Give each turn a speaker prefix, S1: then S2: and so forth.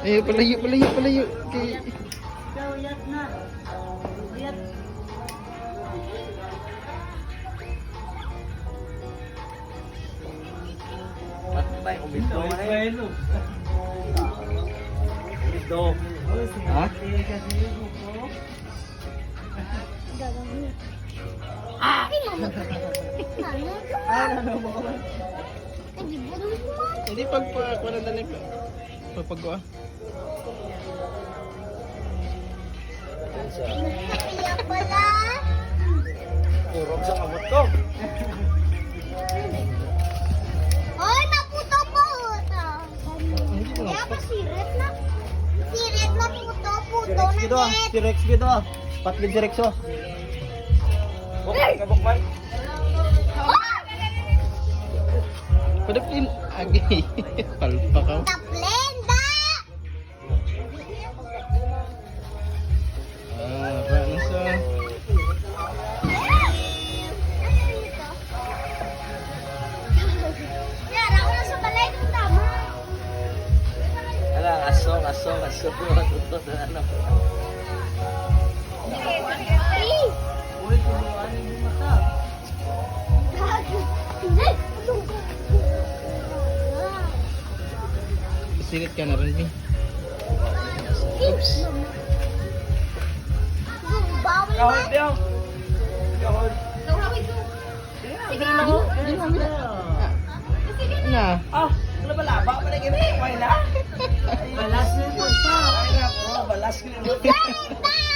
S1: Ay, palayo, palayo, palayo. Okay.
S2: Ikaw, yat na. Yat.
S3: Patay, umisto mo na yun. Umisto.
S1: Ha? Hindi pagpa na lang. Pagpagawa.
S3: Kurog sa kamot ko.
S4: Oy, naputo po. Kaya pa siret na. Siret na puto, puto na
S3: Gitu ah,
S4: net.
S3: T-Rex gitu ah. Patli T-Rex oh. Bukman ka bukman.
S1: Padaplin. Agi. Palpa ka.
S4: Taplenda.
S1: Ah, paano sa...
S4: Yara, ako na sa balay ng tama.
S3: Alang asong. Matuto na ano.
S4: Ay!
S2: Uy, tuluan yung mata.
S4: Hindi!
S1: Sirit ka na rin, Bi.
S4: Bawal
S3: Kahon
S4: ba?
S3: diyo. Kahon.
S4: Sige.
S1: Di mo ambil. Na.
S3: Ah, laba-laba pa na gini. Wala na.
S2: Balas na yung pulsa.
S3: Ay nako, balas ko na.
S4: Basta!